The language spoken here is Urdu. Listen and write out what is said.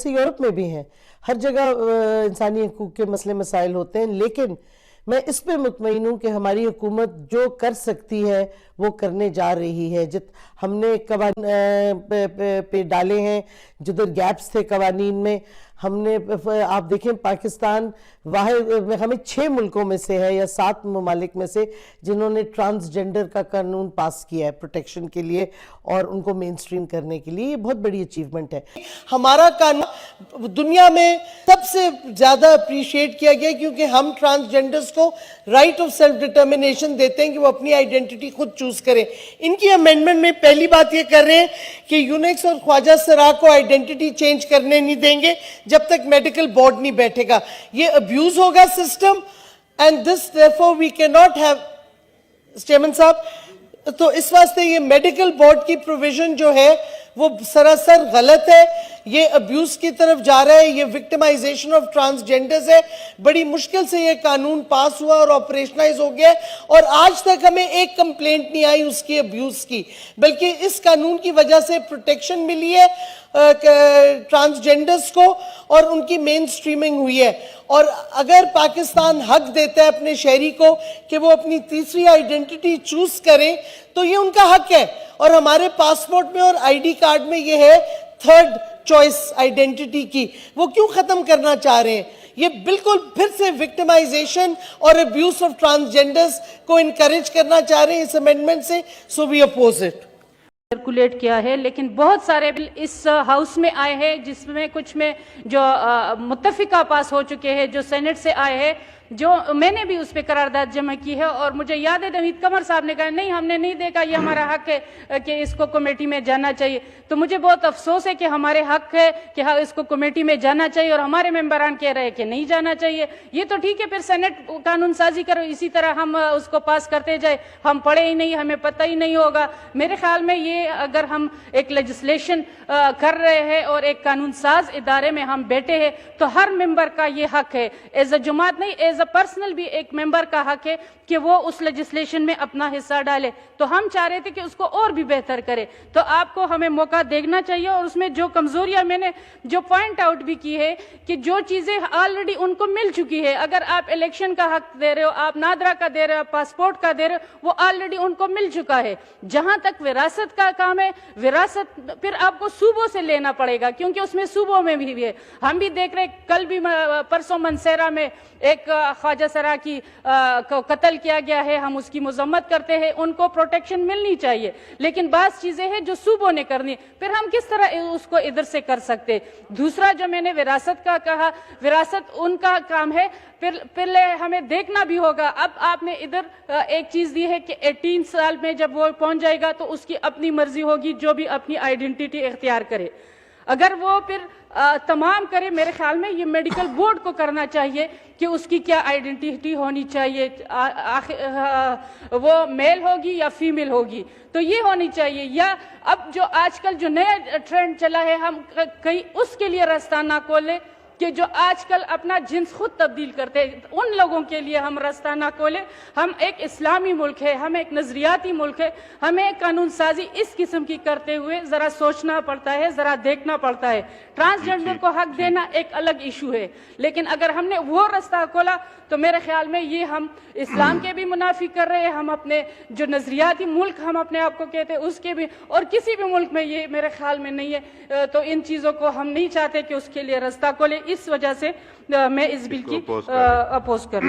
جیسے یورپ میں بھی ہیں، ہر جگہ انسانی حقوق کے مسئلے مسائل ہوتے ہیں، لیکن میں اس پہ مطمئن ہوں کہ ہماری حکومت جو کر سکتی ہے وہ کرنے جا رہی ہے. ہم نے قوانین پہ ڈالے ہیں جدھر گیپس تھے قوانین میں. ہم نے آپ دیکھیں پاکستان واحد ہمیں 6 ملکوں میں سے ہے یا 7 ممالک میں سے جنہوں نے ٹرانسجنڈر کا قانون پاس کیا ہے پروٹیکشن کے لیے اور ان کو مین سٹریم کرنے کے لیے. یہ بہت بڑی اچیومنٹ ہے. ہمارا قانون دنیا میں سب سے زیادہ اپریشیٹ کیا گیا کیونکہ ہم ٹرانسجنڈرز کو رائٹ آف سیلف ڈٹرمنیشن دیتے ہیں کہ وہ اپنی آئیڈینٹی خود چوز کریں. ان کی امینڈمنٹ میں پہلی بات یہ کر رہے ہیں کہ یونیکس اور خواجہ سرا کو آئیڈینٹی چینج کرنے نہیں دیں گے جب تک میڈیکل بورڈ نہیں بیٹھے گا. یہ ابیوز ہوگا system and this therefore we cannot have chairman صاحب. تو اس واسطے یہ میڈیکل بورڈ کی پروویژن جو ہے وہ سراسر غلط ہے. یہ ابیوز کی طرف جا رہا ہے. یہ وکٹمائزیشن آف ٹرانسجنڈرز ہے. بڑی مشکل سے یہ قانون پاس ہوا اور آپریشنائز ہو گیا اور آج تک ہمیں ایک کمپلینٹ نہیں آئی اس کی ابیوز کی، بلکہ اس قانون کی وجہ سے پروٹیکشن ملی ہے ٹرانسجنڈرز کو اور ان کی مین سٹریمنگ ہوئی ہے. اور اگر پاکستان حق دیتا ہے اپنے شہری کو کہ وہ اپنی تیسری آئیڈینٹی چوز کریں تو یہ ان کا حق ہے. اور ہمارے پاسپورٹ میں اور آئی ڈی کارڈ میں یہ ہے تھرڈ چوائس آئیڈینٹی کی. وہ کیوں ختم کرنا چاہ رہے ہیں؟ یہ بالکل پھر سے وکٹمائزیشن اور ابیوز آف ٹرانسجنڈرز کو انکریج کرنا چاہ رہے ہیں اس امینڈمنٹ سے. سو وی اپوز اٹ. سرکولیٹ کیا ہے لیکن بہت سارے بل اس ہاؤس میں آئے ہیں جس میں کچھ میں جو متفقہ پاس ہو چکے ہیں جو سینٹ سے آئے ہیں جو میں نے بھی اس پہ قرارداد جمع کی ہے. اور مجھے یاد ہے نوید قمر صاحب نے کہا نہیں ہم نے نہیں دیکھا یہ ہمارا حق ہے کہ اس کو کمیٹی میں جانا چاہیے. تو مجھے بہت افسوس ہے کہ ہمارے حق ہے کہ اس کو کمیٹی میں جانا چاہیے اور ہمارے ممبران کہہ رہے کہ نہیں جانا چاہیے. یہ تو ٹھیک ہے پھر سینٹ قانون سازی کرو اسی طرح ہم اس کو پاس کرتے جائے. ہم پڑھے ہی نہیں ہمیں پتہ ہی نہیں ہوگا. میرے خیال میں یہ اگر ہم ایک لیجسلیشن کر رہے ہیں اور ایک قانون ساز ادارے میں ہم بیٹھے ہیں تو ہر ممبر کا یہ حق ہے ایز اے جماعت نہیں ایز اے پرسنل بھی ایک ممبر کا حق ہے کہ وہ اس لیجسلیشن میں اپنا حصہ ڈالے. تو ہم چاہ رہے تھے کہ اس کو اور بھی بہتر کرے. تو آپ کو ہمیں موقع دیکھنا چاہیے اور اس میں جو کمزوریاں میں نے جو پوائنٹ آؤٹ بھی کی ہے کہ جو چیزیں آلریڈی ان کو مل چکی ہے. اگر آپ الیکشن کا حق دے رہے ہو آپ نادرا کا دے رہے ہو پاسپورٹ کا دے رہے ہو وہ آلریڈی ان کو مل چکا ہے. جہاں تک وراثت کا کام ہے وراثت پھر آپ کو صوبوں سے لینا پڑے گا کیونکہ اس میں صوبوں میں بھی ہے. ہم بھی دیکھ رہے کل بھی پرسوں منسیرہ میں ایک خواجہ سرا کی کو قتل کیا گیا ہے. ہم اس کی مذمت کرتے ہیں. ان کو پروٹیکشن ملنی چاہیے لیکن بعض چیزیں ہیں جو صوبوں نے کرنی پھر ہم کس طرح اس کو ادھر سے کر سکتے. دوسرا جو میں نے وراثت کا کہا وراثت ان کا کام ہے پہلے ہمیں دیکھنا بھی ہوگا. اب آپ نے ادھر ایک چیز دی ہے کہ 18 سال میں جب وہ پہنچ جائے گا تو اس کی اپنی مرضی ہوگی جو بھی اپنی آئیڈینٹی اختیار کرے. اگر وہ پھر تمام کرے میرے خیال میں یہ میڈیکل بورڈ کو کرنا چاہیے کہ اس کی کیا آئیڈینٹی ہونی چاہیے وہ میل ہوگی یا فیمیل ہوگی تو یہ ہونی چاہیے. یا اب جو آج کل جو نیا ٹرینڈ چلا ہے ہم کہیں اس کے لیے راستہ نہ کھولیں کہ جو آج کل اپنا جنس خود تبدیل کرتے ہیں ان لوگوں کے لیے ہم راستہ نہ کھولیں. ہم ایک اسلامی ملک ہے ہم ایک نظریاتی ملک ہے. ہمیں قانون سازی اس قسم کی کرتے ہوئے ذرا سوچنا پڑتا ہے ذرا دیکھنا پڑتا ہے. ٹرانسجنڈر کو حق دینا ایک الگ ایشو ہے لیکن اگر ہم نے وہ راستہ کھولا تو میرے خیال میں یہ ہم اسلام کے بھی منافی کر رہے ہیں. ہم اپنے جو نظریاتی ملک ہم اپنے آپ کو کہتے ہیں اس کے بھی اور کسی بھی ملک میں یہ میرے خیال میں نہیں ہے. تو ان چیزوں کو ہم نہیں چاہتے کہ اس کے لیے راستہ کھولے. اس وجہ سے میں اس بل کی اپوز کر